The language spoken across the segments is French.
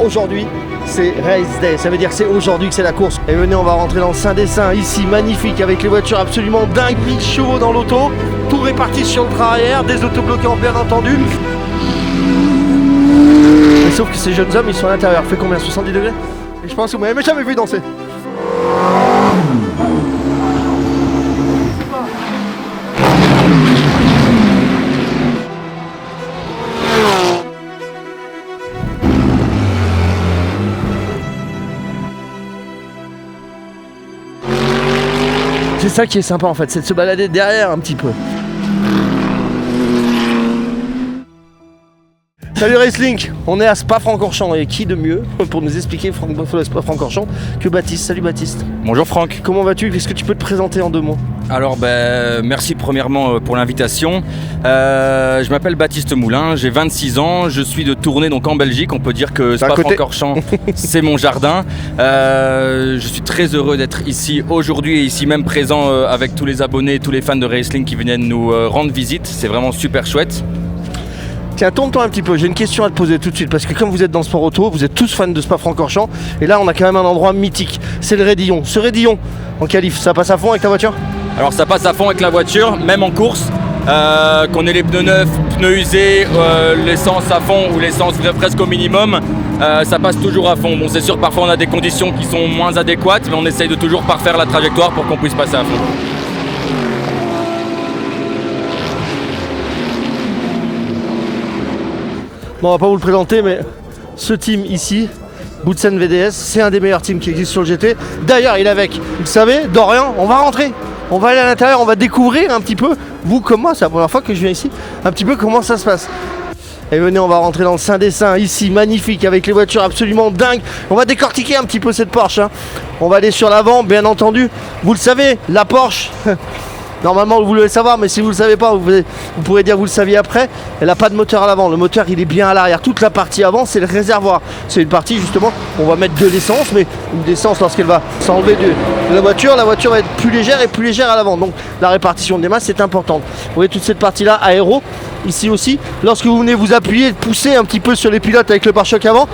Aujourd'hui, c'est Race Day, ça veut dire que c'est aujourd'hui que c'est la course. Et venez, on va rentrer dans le Saint-Dessin, ici, magnifique, avec les voitures absolument dingues, 1000 chevaux dans l'auto, tout réparti sur le train arrière, des autobloquants bien entendu. Mais sauf que ces jeunes hommes, ils sont à l'intérieur. Fait combien, 70 degrés? Et je pense que vous m'avez jamais vu danser. C'est ça qui est sympa en fait, c'est de se balader derrière un petit peu. Salut Racelink, on est à Spa-Francorchamps et qui de mieux pour nous expliquer Spa-Francorchamps que Baptiste. Salut Baptiste. Bonjour Franck. Comment vas-tu? Est-ce que tu peux te présenter en 2 mots? Alors merci premièrement pour l'invitation. Je m'appelle Baptiste Moulin, j'ai 26 ans, je suis de tournée donc en Belgique. On peut dire que Spa-Francorchamps c'est mon jardin. Je suis très heureux d'être ici aujourd'hui et ici même présent avec tous les abonnés, tous les fans de Racelink qui viennent nous rendre visite. C'est vraiment super chouette. Tiens, tourne-toi un petit peu, j'ai une question à te poser tout de suite parce que comme vous êtes dans le sport auto, vous êtes tous fans de Spa-Francorchamps et là on a quand même un endroit mythique, c'est le Raidillon. Ce Raidillon en qualif, ça passe à fond avec ta voiture? Alors ça passe à fond avec la voiture, même en course, qu'on ait les pneus neufs, pneus usés, l'essence à fond ou l'essence presque au minimum, ça passe toujours à fond. Bon c'est sûr parfois on a des conditions qui sont moins adéquates mais on essaye de toujours parfaire la trajectoire pour qu'on puisse passer à fond. Bon, on va pas vous le présenter, mais ce team ici, Boutsen VDS, c'est un des meilleurs teams qui existent sur le GT. D'ailleurs, il est avec, vous savez, Dorian, on va rentrer. On va aller à l'intérieur, on va découvrir un petit peu, vous comme moi, c'est la première fois que je viens ici, un petit peu comment ça se passe. Et venez, on va rentrer dans le Saint-Dessin, ici, magnifique, avec les voitures absolument dingues. On va décortiquer un petit peu cette Porsche. On va aller sur l'avant, bien entendu. Vous le savez, la Porsche... Normalement vous devez le savoir, mais si vous ne le savez pas, vous pourrez dire que vous le saviez après. Elle n'a pas de moteur à l'avant, le moteur il est bien à l'arrière. Toute la partie avant c'est le réservoir. C'est une partie justement, on va mettre de l'essence, mais l'essence lorsqu'elle va s'enlever de la voiture va être plus légère et plus légère à l'avant. Donc la répartition des masses c'est importante. Vous voyez toute cette partie là aéro, ici aussi. Lorsque vous venez vous appuyer, pousser un petit peu sur les pilotes avec le pare-choc avant,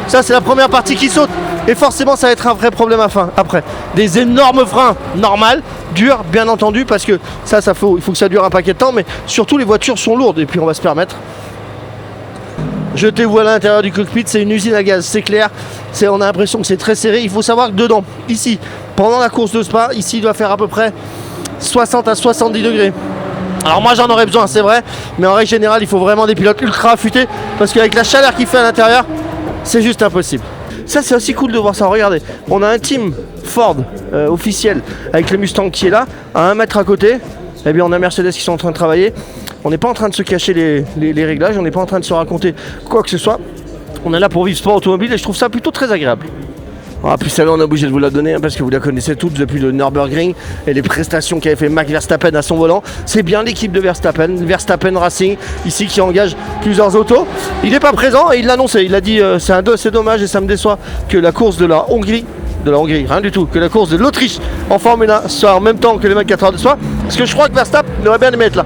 ça c'est la première partie qui saute. Et forcément ça va être un vrai problème après. Des énormes freins normales, durs bien entendu, parce que il faut que ça dure un paquet de temps, mais surtout les voitures sont lourdes et puis on va se permettre. Jetez-vous à l'intérieur du cockpit, c'est une usine à gaz, c'est clair, on a l'impression que c'est très serré. Il faut savoir que dedans, ici, pendant la course de Spa, ici il doit faire à peu près 60 à 70 degrés. Alors moi j'en aurais besoin, c'est vrai, mais en règle générale il faut vraiment des pilotes ultra affûtés, parce qu'avec la chaleur qu'il fait à l'intérieur, c'est juste impossible. Ça c'est aussi cool de voir ça, regardez, on a un team Ford officiel avec le Mustang qui est là, à 1 mètre à côté, et bien on a Mercedes qui sont en train de travailler. On n'est pas en train de se cacher les réglages, on n'est pas en train de se raconter quoi que ce soit. On est là pour vivre sport automobile et je trouve ça plutôt très agréable. Ah, puis celle-là on est obligé de vous la donner parce que vous la connaissez toutes depuis le Nürburgring et les prestations qu'avait fait Max Verstappen à son volant. C'est bien l'équipe de Verstappen Racing ici qui engage plusieurs autos. Il n'est pas présent et il l'a annoncé, il a dit c'est dommage et ça me déçoit que la course de la Hongrie, rien du tout, que la course de l'Autriche en Formule 1 soit en même temps que les 24 heures de Spa, parce que je crois que Verstappen aurait bien aimé être là.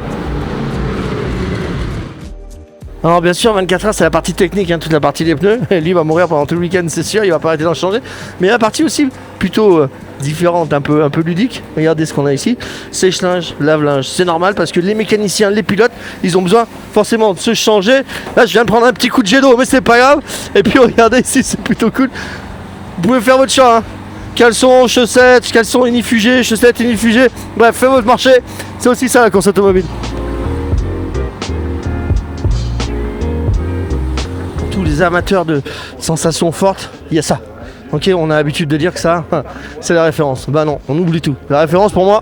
Alors bien sûr 24 heures c'est la partie technique, toute la partie des pneus, lui va mourir pendant tout le week-end c'est sûr, il va pas arrêter d'en changer, mais la partie aussi plutôt différente, un peu ludique, regardez ce qu'on a ici, sèche-linge, lave-linge, c'est normal parce que les mécaniciens, les pilotes, ils ont besoin forcément de se changer. Là je viens de prendre un petit coup de jet d'eau mais c'est pas grave, et puis regardez ici c'est plutôt cool, vous pouvez faire votre choix, caleçon, chaussettes, caleçon inifugé, chaussettes inifugées, bref faites votre marché, c'est aussi ça la course automobile. Tous les amateurs de sensations fortes, il y a ça. Ok, on a l'habitude de dire que ça, c'est la référence. Bah non, on oublie tout. La référence pour moi,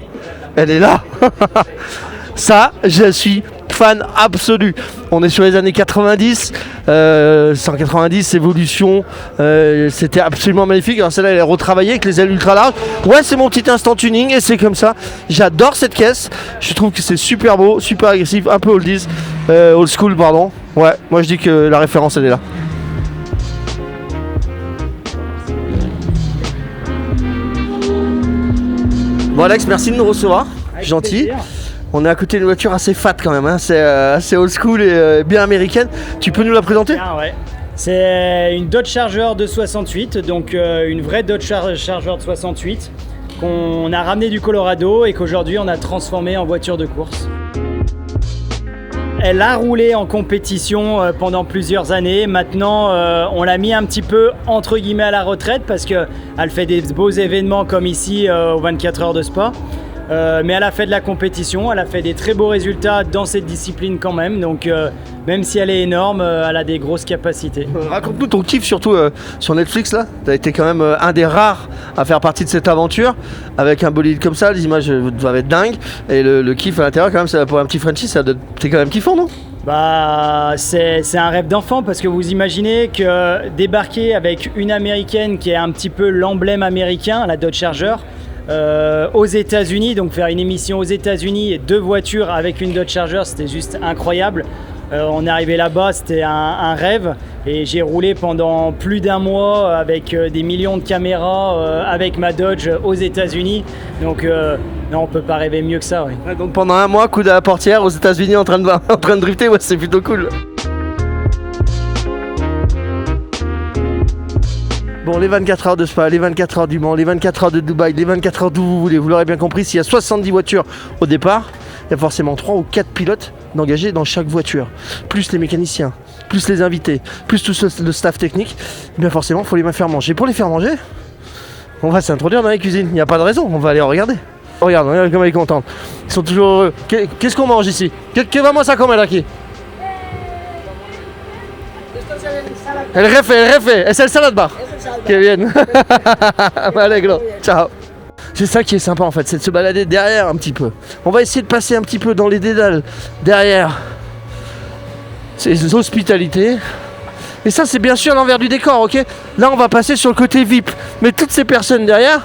elle est là. Ça, je suis fan absolu. On est sur les années 90, 190, évolution, c'était absolument magnifique. Alors celle-là, elle est retravaillée avec les ailes ultra larges. Ouais, c'est mon petit instant tuning et c'est comme ça. J'adore cette caisse. Je trouve que c'est super beau, super agressif, un peu oldies, old school, pardon. Ouais, moi je dis que la référence, elle est là. Bon Alex, merci de nous recevoir. Avec gentil. Plaisir. On est à côté d'une voiture assez fat quand même, c'est assez old school et bien américaine. Tu peux nous la présenter ? Ah ouais. C'est une Dodge Charger de 68, donc une vraie Dodge Charger de 68 qu'on a ramené du Colorado et qu'aujourd'hui on a transformé en voiture de course. Elle a roulé en compétition pendant plusieurs années. Maintenant, on l'a mis un petit peu entre guillemets à la retraite parce qu'elle fait des beaux événements comme ici aux 24 heures de Spa. Mais elle a fait de la compétition, elle a fait des très beaux résultats dans cette discipline quand même. Donc même si elle est énorme, elle a des grosses capacités. Raconte-nous ton kiff surtout sur Netflix là. Tu as été quand même un des rares à faire partie de cette aventure. Avec un bolide comme ça, les images doivent être dingues. Et le kiff à l'intérieur quand même, ça, pour un petit Frenchie, c'est quand même kiffant, non? Bah, c'est un rêve d'enfant parce que vous imaginez que débarquer avec une américaine qui est un petit peu l'emblème américain, la Dodge Charger, aux États-Unis, donc faire une émission aux États-Unis et 2 voitures avec une Dodge Charger, c'était juste incroyable. On est arrivé là-bas, c'était un rêve et j'ai roulé pendant plus d'1 mois avec des millions de caméras avec ma Dodge aux États-Unis. Donc non, on peut pas rêver mieux que ça. Oui. Ouais, donc pendant 1 mois, coude à la portière aux États-Unis en train de drifter, ouais, c'est plutôt cool. Bon, les 24 heures de Spa, les 24 heures du Mans, les 24 heures de Dubaï, les 24 heures d'où vous voulez, vous l'aurez bien compris, s'il y a 70 voitures au départ, il y a forcément 3 ou 4 pilotes d'engagés dans chaque voiture, plus les mécaniciens, plus les invités, plus tout le staff technique, et bien forcément, il faut les faire manger. Pour les faire manger, on va s'introduire dans la cuisine, il n'y a pas de raison, on va aller regarder. Regarde comme elle est contente, ils sont toujours heureux. Qu'est-ce qu'on mange ici? Que vamos a comer aquí? El jefe, es el salad bar. Que bien. Allez, ciao. C'est ça qui est sympa en fait, c'est de se balader derrière un petit peu. On va essayer de passer un petit peu dans les dédales derrière ces hospitalités. Et ça c'est bien sûr l'envers du décor, ok? Là on va passer sur le côté VIP. Mais toutes ces personnes derrière,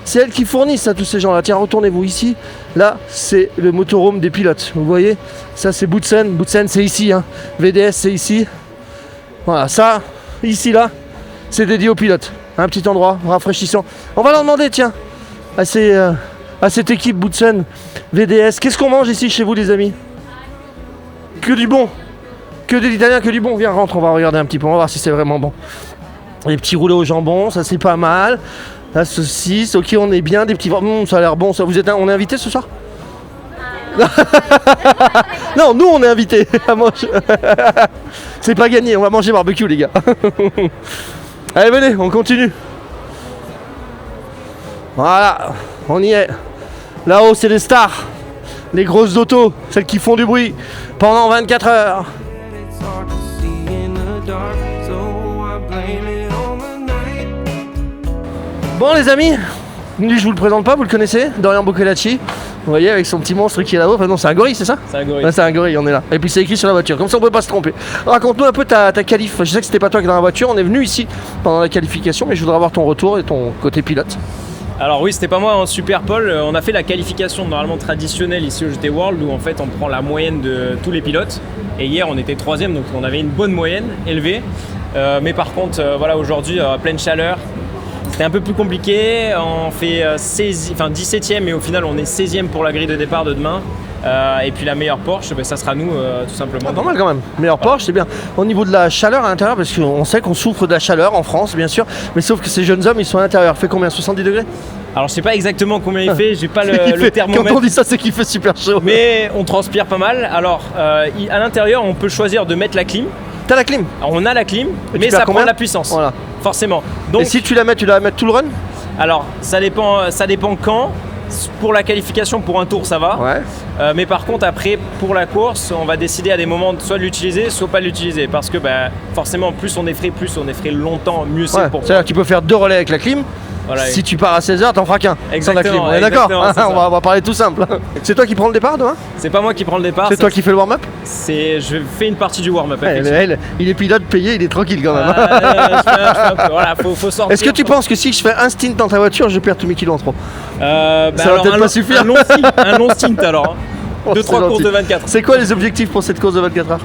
c'est elles qui fournissent à tous ces gens là. Tiens, retournez-vous ici. Là c'est le motorhome des pilotes. Vous voyez? Ça c'est Boutsen. Boutsen c'est ici, hein. VDS c'est ici. Voilà, ça, ici là, c'est dédié aux pilotes. Un petit endroit rafraîchissant. On va leur demander, tiens, à cette équipe Boutsen, VDS, qu'est-ce qu'on mange ici chez vous les amis? Que du bon. Que de l'italien, que du bon. Viens, rentre, on va regarder un petit peu, on va voir si c'est vraiment bon. Les petits roulés au jambon, ça c'est pas mal. La saucisse, ok, on est bien. Des petits... ça a l'air bon, ça. On est invité ce soir? Non, nous on est invités à manger. C'est pas gagné, on va manger barbecue les gars. Allez venez, on continue. Voilà, on y est. Là-haut c'est les stars, les grosses autos, celles qui font du bruit pendant 24 heures. Bon les amis, lui je vous le présente pas, vous le connaissez, Dorian Boccolacci. Vous voyez avec son petit monstre qui est là-haut, enfin non c'est un gorille c'est ça? C'est un gorille. Ouais, c'est un gorille, on est là. Et puis c'est écrit sur la voiture, comme ça on peut pas se tromper. Raconte-nous un peu ta qualif, je sais que c'était pas toi qui est dans la voiture, on est venu ici pendant la qualification, mais je voudrais avoir ton retour et ton côté pilote. Alors oui, c'était pas moi en Super Paul, on a fait la qualification normalement traditionnelle ici au GT World où en fait on prend la moyenne de tous les pilotes. Et hier on était 3e donc on avait une bonne moyenne élevée. Mais par contre voilà aujourd'hui pleine chaleur. C'était un peu plus compliqué, on fait 17e et au final on est 16e pour la grille de départ de demain. Et puis la meilleure Porsche, ça sera nous tout simplement. Pas mal quand même, meilleure Porsche c'est bien. Au niveau de la chaleur à l'intérieur, parce qu'on sait qu'on souffre de la chaleur en France bien sûr, mais sauf que ces jeunes hommes ils sont à l'intérieur, il fait combien, 70 degrés? Alors je sais pas exactement combien il fait, j'ai pas le thermomètre. Quand on dit ça c'est qu'il fait super chaud. Mais on transpire pas mal, alors à l'intérieur on peut choisir de mettre la clim. T'as la clim? Alors, on a la clim, mais ça prend de la puissance, voilà. Forcément. Donc, et si tu la mets tout le run? Alors ça dépend quand. Pour la qualification, pour un tour, ça va. Ouais. Mais par contre, après, pour la course, on va décider à des moments soit de l'utiliser, soit pas de l'utiliser. Parce que forcément, plus on est frais longtemps, mieux c'est pour toi. C'est-à-dire que tu peux faire 2 relais avec la clim. Voilà, si tu pars à 16h, t'en feras qu'un. Exactement. On est d'accord? On va parler tout simple. C'est toi qui prends le départ demain? C'est pas moi qui prends le départ. C'est toi qui fais le warm-up? Je fais une partie du warm-up. Il est pilote payé, il est tranquille quand même. Voilà, faut sortir. Est-ce que tu penses que si je fais un stint dans ta voiture, je perds tous mes kilos en trop? Ça va peut-être pas suffire. Un long stint alors. 2-3 courses de 24. C'est quoi les objectifs pour cette course de 24 heures?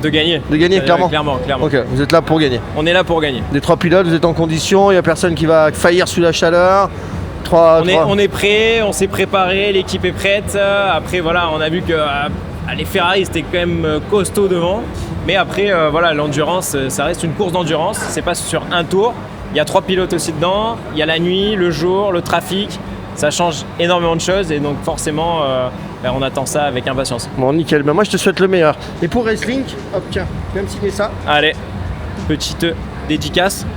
De gagner. De gagner, clairement. Clairement. Ok, vous êtes là pour gagner. On est là pour gagner. Les 3 pilotes, vous êtes en condition, il n'y a personne qui va faillir sous la chaleur. On est prêt, on s'est préparé, l'équipe est prête. Après voilà, on a vu que les Ferrari c'était quand même costaud devant. Mais après, voilà, l'endurance, ça reste une course d'endurance. C'est pas sur un tour. Il y a 3 pilotes aussi dedans. Il y a la nuit, le jour, le trafic. Ça change énormément de choses et donc forcément, on attend ça avec impatience. Bon, nickel. Ben, moi, je te souhaite le meilleur. Et pour Racelink, hop, tiens, viens me signer ça. Allez, petite dédicace.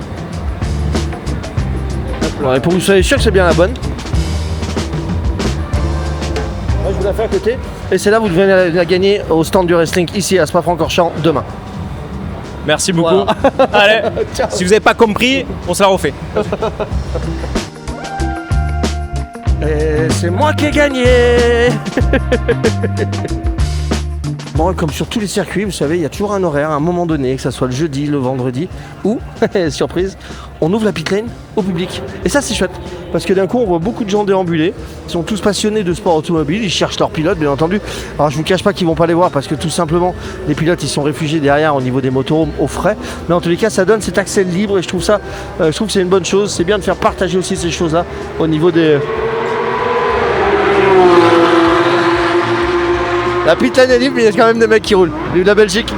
Et pour que vous soyez sûr que c'est bien la bonne. Moi, je vous la fais à côté. Et c'est là vous devez la gagner au stand du Racelink ici à Spa-Francorchamps demain. Merci beaucoup. Voilà. Allez, si vous n'avez pas compris, on se la refait. Et c'est moi qui ai gagné. Bon, comme sur tous les circuits, vous savez, il y a toujours un horaire à un moment donné, que ce soit le jeudi, le vendredi, ou, surprise, on ouvre la pit lane au public. Et ça, c'est chouette, parce que d'un coup, on voit beaucoup de gens déambuler. Ils sont tous passionnés de sport automobile, ils cherchent leurs pilotes, bien entendu. Alors, je vous cache pas qu'ils vont pas les voir, parce que tout simplement, les pilotes, ils sont réfugiés derrière au niveau des motorhomes au frais. Mais en tous les cas, ça donne cet accès libre, et je trouve que c'est une bonne chose. C'est bien de faire partager aussi ces choses-là au niveau des... La pit lane est libre, mais il y a quand même des mecs qui roulent. Vive la Belgique.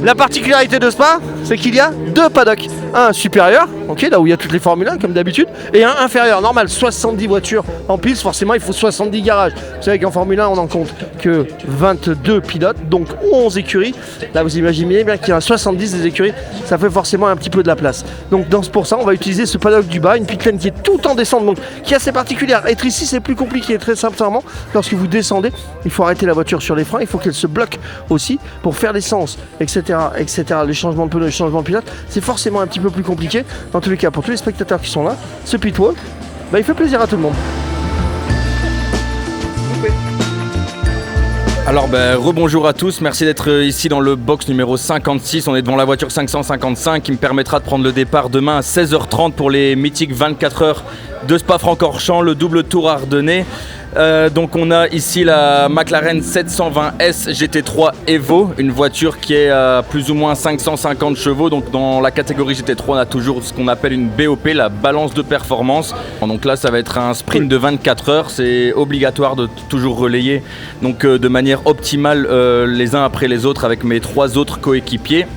La particularité de Spa, c'est qu'il y a 2 paddocks. Un supérieur, ok, là où il y a toutes les Formule 1 comme d'habitude, et un inférieur. Normal, 70 voitures en piste, forcément il faut 70 garages. Vous savez qu'en Formule 1, on n'en compte que 22 pilotes, donc 11 écuries. Là, vous imaginez bien qu'il y a 70 des écuries, ça fait forcément un petit peu de la place. Donc pour ça, on va utiliser ce paddock du bas, une pit lane qui est tout en descente, donc qui est assez particulière. Être ici, c'est plus compliqué, très sincèrement. Lorsque vous descendez, il faut arrêter la voiture sur les freins, il faut qu'elle se bloque aussi pour faire l'essence, etc., etc. Les changements de pneus, les changements de pilote, c'est forcément un petit peu plus compliqué. Dans tous les cas, pour tous les spectateurs qui sont là, ce pitwalk, il fait plaisir à tout le monde. Alors rebonjour à tous, merci d'être ici dans le box numéro 56. On est devant la voiture 555 qui me permettra de prendre le départ demain à 16h30 pour les mythiques 24 heures de Spa-Francorchamps, le double tour ardennais. Donc on a ici la McLaren 720S GT3 Evo, une voiture qui est à plus ou moins 550 chevaux. Donc dans la catégorie GT3 on a toujours ce qu'on appelle une BOP, la balance de performance. Donc là ça va être un sprint de 24 heures, c'est obligatoire de toujours relayer donc de manière optimale les uns après les autres avec mes 3 autres coéquipiers.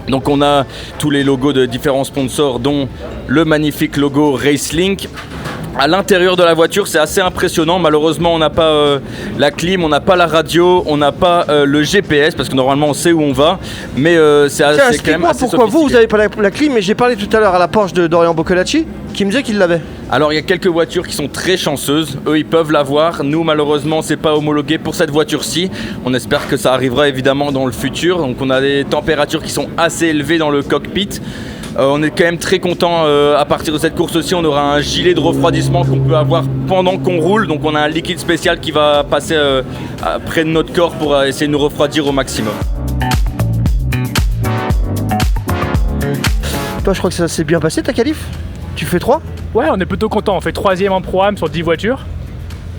Donc on a tous les logos de différents sponsors dont le magnifique logo Racelink. À l'intérieur de la voiture, c'est assez impressionnant. Malheureusement, on n'a pas la clim, on n'a pas la radio, on n'a pas le GPS parce que normalement on sait où on va. Mais c'est quand même assez sophistiqué. Pourquoi vous n'avez pas la clim? Mais j'ai parlé tout à l'heure à la Porsche de Dorian Boccolacci qui me disait qu'il l'avait. Alors il y a quelques voitures qui sont très chanceuses. Eux, ils peuvent l'avoir. Nous, malheureusement, c'est pas homologué pour cette voiture-ci. On espère que ça arrivera évidemment dans le futur. Donc on a des températures qui sont assez élevées dans le cockpit. On est quand même très content à partir de cette course aussi, on aura un gilet de refroidissement qu'on peut avoir pendant qu'on roule. Donc on a un liquide spécial qui va passer près de notre corps pour essayer de nous refroidir au maximum. Toi je crois que ça s'est bien passé ta qualif? Tu fais 3? Ouais, on est plutôt content, on fait 3e en programme sur 10 voitures.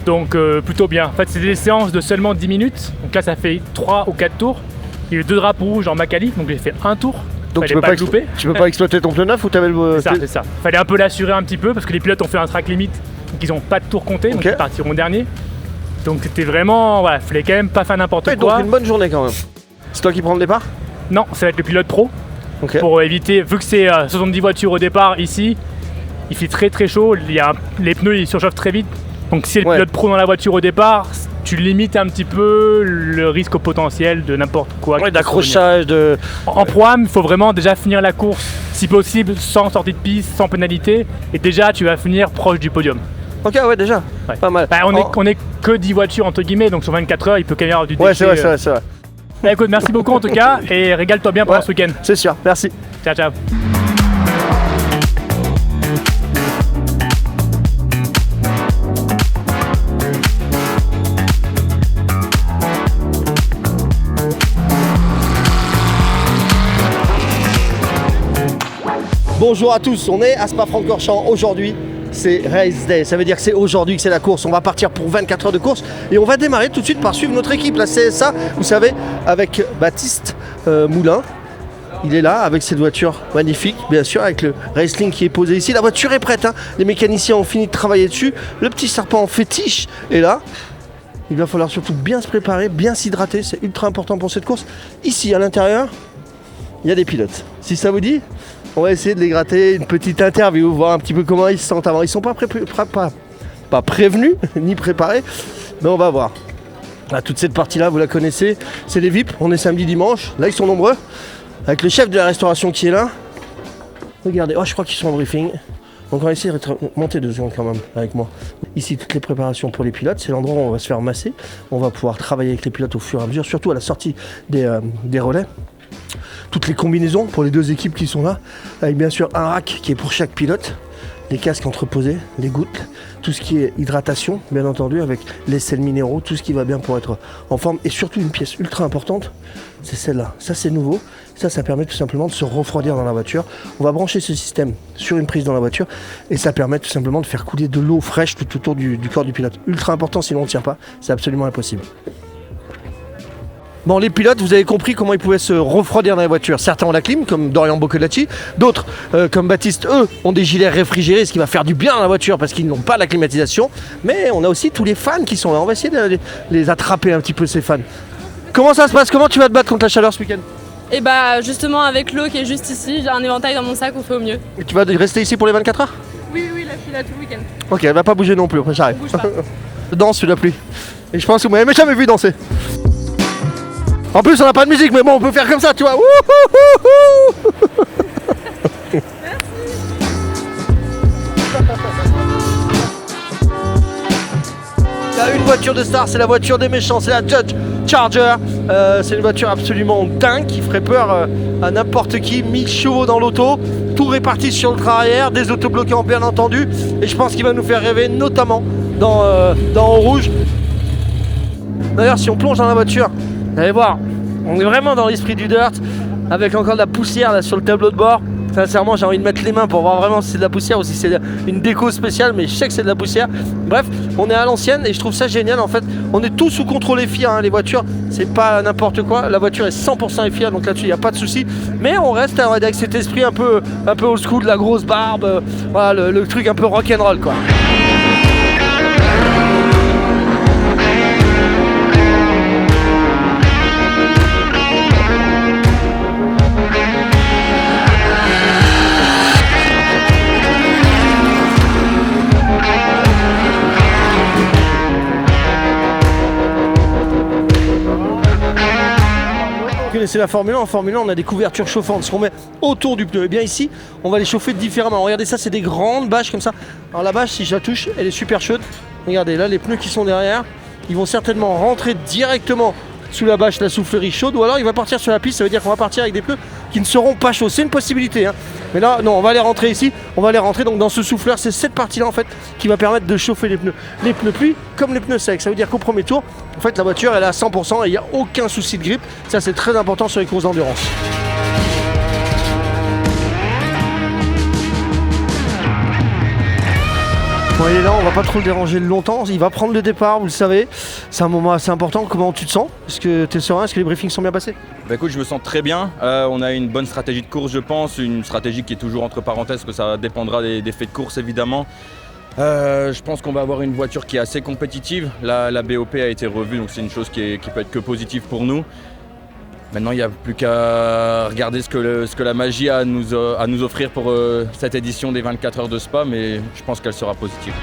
Donc plutôt bien. En fait c'est des séances de seulement 10 minutes. Donc là ça fait 3 ou 4 tours. Il y a eu 2 drapeaux rouges en ma qualif, donc j'ai fait un tour. Donc tu peux pas exploiter ton pneu neuf ou t'avais le... C'est ça. Fallait un peu l'assurer un petit peu parce que les pilotes ont fait un track limit, donc ils n'ont pas de tour compté, donc ils partiront dernier. Donc c'était vraiment, voilà, fallait quand même pas faire n'importe quoi. Donc une bonne journée quand même. C'est toi qui prends le départ? Non, ça va être le pilote pro. Pour éviter, vu que c'est 70 voitures au départ ici, il fait très très chaud, les pneus ils surchauffent très vite. Donc si c'est le pilote pro dans la voiture au départ, tu limites un petit peu le risque au potentiel de n'importe quoi. Ouais, d'accrochage, En programme, il faut vraiment déjà finir la course, si possible, sans sortie de piste, sans pénalité. Et déjà, tu vas finir proche du podium. Ok, ouais, déjà. Ouais. Pas mal. On est que 10 voitures, entre guillemets, donc sur 24 heures, il peut quand même y avoir du déchet. Ouais, c'est vrai, c'est vrai. Écoute, merci beaucoup en tout cas, et régale-toi bien pendant ce week-end. C'est sûr, merci. Ciao, ciao. Bonjour à tous, on est à Spa-Francorchamps aujourd'hui. C'est Race Day, ça veut dire que c'est aujourd'hui que c'est la course. On va partir pour 24 heures de course et on va démarrer tout de suite par suivre notre équipe, la CSA, vous savez, avec Baptiste Moulin. Il est là avec cette voiture magnifique, bien sûr, avec le Racelink qui est posé ici. La voiture est prête, hein. Les mécaniciens ont fini de travailler dessus. Le petit serpent fétiche est là. Il va falloir surtout bien se préparer, bien s'hydrater, c'est ultra important pour cette course. Ici, à l'intérieur, il y a des pilotes. Si ça vous dit, on va essayer de les gratter, une petite interview, voir un petit peu comment ils se sentent avant. Ils sont pas prévenus, ni préparés, mais on va voir. Là, toute cette partie-là, vous la connaissez, c'est les VIP, on est samedi, dimanche. Là, ils sont nombreux, avec le chef de la restauration qui est là. Regardez, je crois qu'ils sont en briefing. Donc on va essayer de monter 2 secondes quand même avec moi. Ici, toutes les préparations pour les pilotes, c'est l'endroit où on va se faire masser. On va pouvoir travailler avec les pilotes au fur et à mesure, surtout à la sortie des relais. Toutes les combinaisons pour les 2 équipes qui sont là, avec bien sûr un rack qui est pour chaque pilote, les casques entreposés, les gouttes, tout ce qui est hydratation, bien entendu, avec les sels minéraux, tout ce qui va bien pour être en forme. Et surtout une pièce ultra importante, c'est celle-là. Ça c'est nouveau, ça permet tout simplement de se refroidir dans la voiture. On va brancher ce système sur une prise dans la voiture et ça permet tout simplement de faire couler de l'eau fraîche tout autour du corps du pilote. Ultra important, sinon on ne tient pas, c'est absolument impossible. Bon, les pilotes, vous avez compris comment ils pouvaient se refroidir dans la voiture. Certains ont la clim, comme Dorian Boccolacci. D'autres, comme Baptiste, eux, ont des gilets réfrigérés, ce qui va faire du bien dans la voiture parce qu'ils n'ont pas la climatisation. Mais on a aussi tous les fans qui sont là. On va essayer de les attraper un petit peu, ces fans. Comment ça se passe? Comment tu vas te battre contre la chaleur ce week-end? Et bah justement avec l'eau qui est juste ici, j'ai un éventail dans mon sac, on fait au mieux. Et tu vas rester ici pour les 24 heures? Oui, là je suis là tout le week-end. Ok, elle va pas bouger non plus, après j'arrive. Bouge pas. Danse sous la pluie. Et je pense que vous m'avez jamais vu danser. En plus on n'a pas de musique, mais bon on peut faire comme ça, tu vois. Il y a une voiture de star, c'est la voiture des méchants, c'est la Dodge Charger. C'est une voiture absolument dingue qui ferait peur à n'importe qui. 1000 chevaux dans l'auto, tout réparti sur le train arrière, des autobloquants bien entendu. Et je pense qu'il va nous faire rêver, notamment dans Eau Rouge. D'ailleurs, si on plonge dans la voiture, vous allez voir, on est vraiment dans l'esprit du dirt, avec encore de la poussière là sur le tableau de bord. Sincèrement, j'ai envie de mettre les mains pour voir vraiment si c'est de la poussière ou si c'est une déco spéciale, mais je sais que c'est de la poussière. Bref, on est à l'ancienne et je trouve ça génial. En fait, on est tous sous contrôle FIA, hein, les voitures, c'est pas n'importe quoi. La voiture est 100% FIA, donc là-dessus, il n'y a pas de souci. Mais on reste avec cet esprit un peu old school, la grosse barbe, voilà, le truc un peu rock'n'roll, quoi. C'est la Formule 1, en Formule 1 on a des couvertures chauffantes, ce qu'on met autour du pneu. Et bien ici on va les chauffer différemment. Regardez ça, c'est des grandes bâches comme ça. Alors la bâche, si je la touche, elle est super chaude. Regardez là, les pneus qui sont derrière, ils vont certainement rentrer directement sous la bâche, la soufflerie chaude, ou alors il va partir sur la piste. Ça veut dire qu'on va partir avec des pneus qui ne seront pas chauds. C'est une possibilité, hein. Mais là non, on va les rentrer ici, on va les rentrer donc dans ce souffleur. C'est cette partie là en fait qui va permettre de chauffer les pneus pluie comme les pneus secs. Ça veut dire qu'au premier tour en fait la voiture elle est à 100% et il n'y a aucun souci de grippe. Ça c'est très important sur les courses d'endurance. Bon, il est là, on va pas trop le déranger longtemps, il va prendre le départ, vous le savez, c'est un moment assez important. Comment tu te sens? Est-ce que tu es serein? Est-ce que les briefings sont bien passés? Bah écoute, je me sens très bien, on a une bonne stratégie de course je pense, une stratégie qui est toujours entre parenthèses, que ça dépendra des faits de course évidemment. Je pense qu'on va avoir une voiture qui est assez compétitive, la BOP a été revue donc c'est une chose qui peut être que positive pour nous. Maintenant, il n'y a plus qu'à regarder ce que la magie a à nous offrir pour cette édition des 24 heures de Spa, mais je pense qu'elle sera positive.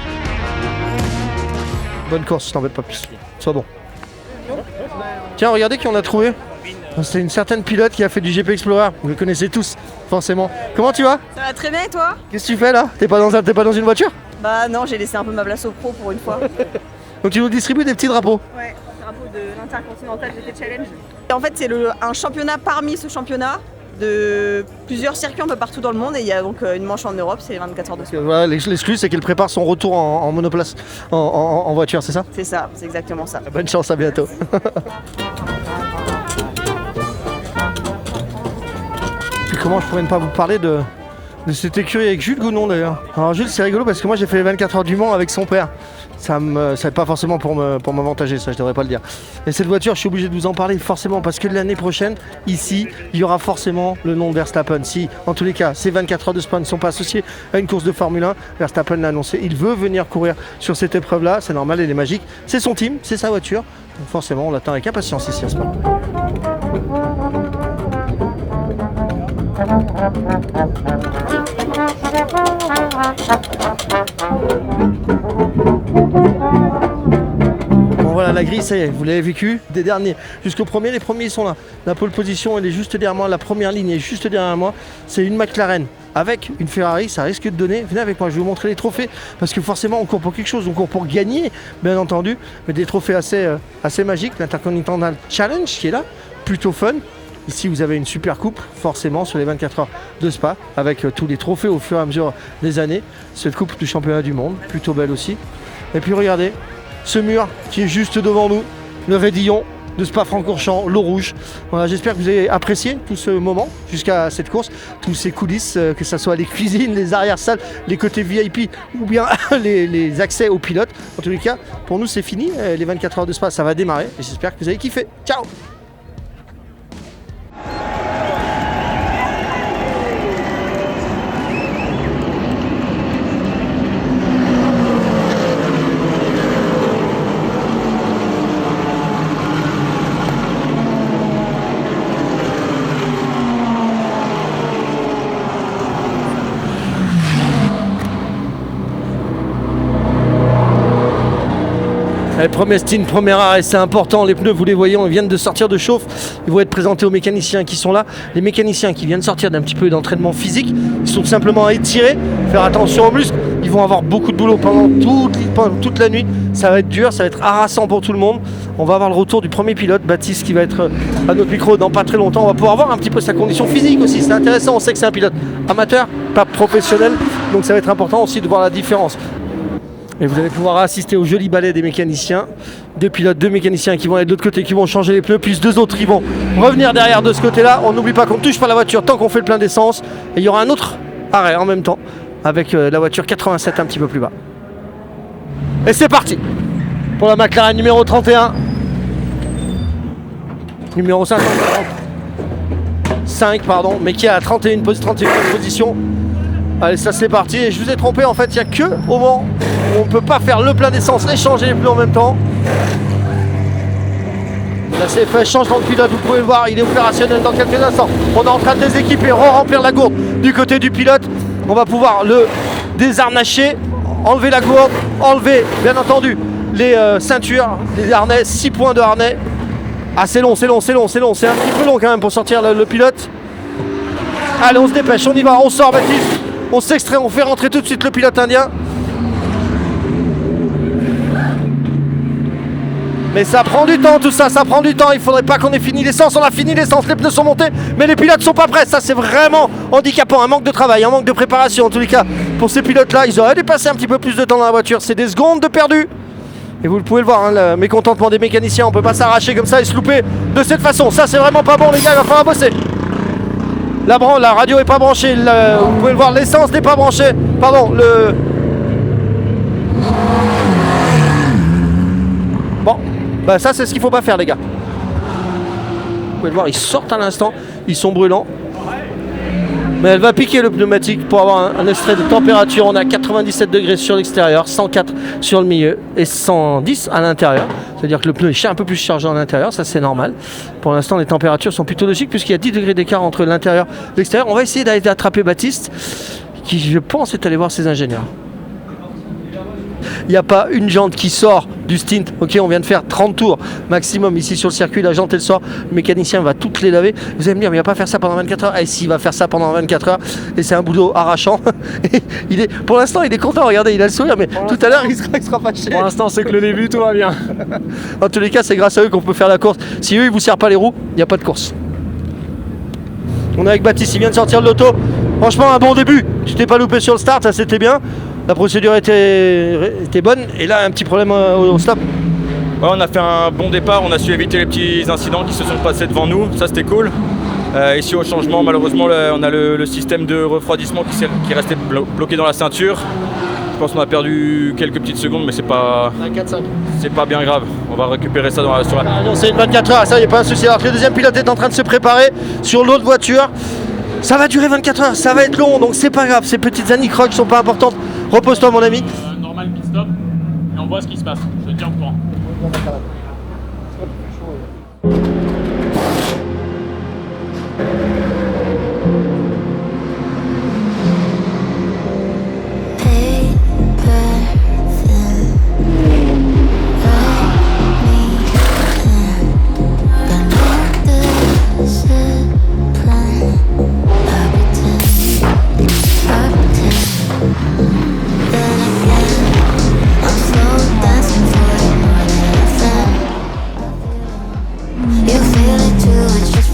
Bonne course, je t'embête pas plus. Sois bon. Tiens, regardez qui on a trouvé. C'est une certaine pilote qui a fait du GP Explorer. Vous le connaissez tous, forcément. Comment tu vas? Ça va très bien et toi? Qu'est-ce que tu fais là? T'es pas dans une voiture? Bah non, j'ai laissé un peu ma place au pro pour une fois. Donc tu nous distribues des petits drapeaux? Ouais, drapeau de l'Intercontinental GT Challenge. Et en fait, c'est un championnat parmi ce championnat de plusieurs circuits un peu partout dans le monde et il y a donc une manche en Europe, c'est 24 heures de Spa. Voilà, l'exclus c'est qu'elle prépare son retour en monoplace, en voiture, c'est ça? C'est ça, c'est exactement ça. Bonne chance, à bientôt. Puis comment je pourrais ne pas vous parler de de cette écurie avec Jules Gounon d'ailleurs. Alors Jules, c'est rigolo parce que moi j'ai fait les 24 heures du Mans avec son père. Ça n'est pas forcément pour m'avantager, ça je devrais pas le dire. Et cette voiture, je suis obligé de vous en parler forcément parce que l'année prochaine, ici, il y aura forcément le nom de Verstappen. Si, en tous les cas, ces 24 heures de Spa ne sont pas associées à une course de Formule 1, Verstappen l'a annoncé, il veut venir courir sur cette épreuve-là, c'est normal, elle est magique. C'est son team, c'est sa voiture. Donc forcément, on l'attend avec impatience ici à Spa. Bon voilà, la grille, ça y est, vous l'avez vécu, des derniers jusqu'au premier, les premiers ils sont là. La pole position, elle est juste derrière moi, la première ligne est juste derrière moi. C'est une McLaren avec une Ferrari, ça risque de donner. Venez avec moi, je vais vous montrer les trophées parce que forcément on court pour quelque chose, on court pour gagner, bien entendu, mais des trophées assez magiques. L'Intercontinental Challenge qui est là, plutôt fun. Ici, vous avez une super coupe, forcément, sur les 24 heures de Spa, avec tous les trophées au fur et à mesure des années. Cette coupe du championnat du monde, plutôt belle aussi. Et puis regardez, ce mur qui est juste devant nous, le raidillon de Spa-Francorchamps, l'eau rouge. Voilà, j'espère que vous avez apprécié tout ce moment jusqu'à cette course, tous ces coulisses, que ce soit les cuisines, les arrière-salles, les côtés VIP ou bien les accès aux pilotes. En tous les cas, pour nous, c'est fini. Les 24 heures de Spa, ça va démarrer. Et j'espère que vous avez kiffé. Ciao! Premier stint, premier arrêt, c'est important. Les pneus, vous les voyez, ils viennent de sortir de chauffe. Ils vont être présentés aux mécaniciens qui sont là. Les mécaniciens qui viennent sortir d'un petit peu d'entraînement physique, ils sont tout simplement à étirer, faire attention aux muscles. Ils vont avoir beaucoup de boulot pendant toute la nuit. Ça va être dur, ça va être harassant pour tout le monde. On va avoir le retour du premier pilote, Baptiste, qui va être à notre micro dans pas très longtemps. On va pouvoir voir un petit peu sa condition physique aussi. C'est intéressant, on sait que c'est un pilote amateur, pas professionnel. Donc ça va être important aussi de voir la différence. Et vous allez pouvoir assister au joli ballet des mécaniciens. Deux pilotes, deux mécaniciens qui vont aller de l'autre côté, qui vont changer les pneus, plus deux autres qui vont revenir derrière de ce côté-là. On n'oublie pas qu'on ne touche pas la voiture tant qu'on fait le plein d'essence. Et il y aura un autre arrêt en même temps, avec la voiture 87 un petit peu plus bas. Et c'est parti pour la McLaren numéro 31. Numéro 5, pardon, mais qui est à 31e position. Allez, ça c'est parti, et je vous ai trompé, en fait il n'y a que au moment où on ne peut pas faire le plein d'essence et changer les pneus en même temps. Là c'est fait, change dans le pilote, vous pouvez le voir, il est opérationnel dans quelques instants. On est en train de déséquiper, remplir la gourde du côté du pilote. On va pouvoir le désarnacher, enlever la gourde, enlever bien entendu les ceintures, les harnais, 6 points de harnais. Ah c'est long, c'est un petit peu long quand même pour sortir le pilote. Allez, on se dépêche, on y va, on sort Baptiste. On s'extrait, on fait rentrer tout de suite le pilote indien. Mais ça prend du temps tout ça, prend du temps. Il faudrait pas qu'on ait fini l'essence. On a fini l'essence, les pneus sont montés, mais les pilotes sont pas prêts. Ça c'est vraiment handicapant, un manque de travail, un manque de préparation. En tous les cas, pour ces pilotes-là, ils auraient dû passer un petit peu plus de temps dans la voiture. C'est des secondes de perdu. Et vous pouvez le voir, hein, le mécontentement des mécaniciens. On peut pas s'arracher comme ça et se louper de cette façon. Ça c'est vraiment pas bon les gars, il va falloir bosser. La radio est pas branchée, vous pouvez le voir, l'essence n'est pas branchée. Pardon, Bon, bah ça c'est ce qu'il faut pas faire les gars. Vous pouvez le voir, ils sortent à l'instant, ils sont brûlants. Mais elle va piquer le pneumatique pour avoir un extrait de température. On a 97 degrés sur l'extérieur, 104 sur le milieu et 110 à l'intérieur. C'est-à-dire que le pneu est un peu plus chargé à l'intérieur, ça c'est normal. Pour l'instant les températures sont plutôt logiques puisqu'il y a 10 degrés d'écart entre l'intérieur et l'extérieur. On va essayer d'aller attraper Baptiste qui je pense est allé voir ses ingénieurs. Il n'y a pas une jante qui sort du stint. Ok, on vient de faire 30 tours maximum ici sur le circuit. La jante elle sort, le mécanicien va toutes les laver. Vous allez me dire, mais il va pas faire ça pendant 24 heures. Et si, il va faire ça pendant 24 heures. Et c'est un boulot arrachant. Pour l'instant, il est content. Regardez, il a le sourire, mais tout à l'heure, il sera fâché. Pour l'instant, c'est que le début, tout va bien. En tous les cas, c'est grâce à eux qu'on peut faire la course. Si eux, ils vous serrent pas les roues, il n'y a pas de course. On est avec Baptiste, il vient de sortir de l'auto. Franchement, un bon début. Tu t'es pas loupé sur le start, ça c'était bien. La procédure était bonne. Et là, un petit problème au stop. Ouais, on a fait un bon départ, on a su éviter les petits incidents qui se sont passés devant nous, ça c'était cool. Ici au changement, malheureusement, on a le système de refroidissement qui est resté bloqué dans la ceinture. Je pense qu'on a perdu quelques petites secondes, mais c'est pas bien grave. On va récupérer ça sur la... C'est une 24 heures, ça, il n'y a pas un souci. Alors que le deuxième pilote est en train de se préparer sur l'autre voiture. Ça va durer 24 heures, ça va être long, donc c'est pas grave. Ces petites anicrocs sont pas importantes. Repose-toi, mon ami. Normal pit stop, et on voit ce qui se passe. Je te tiens au courant. You feel it too, it's just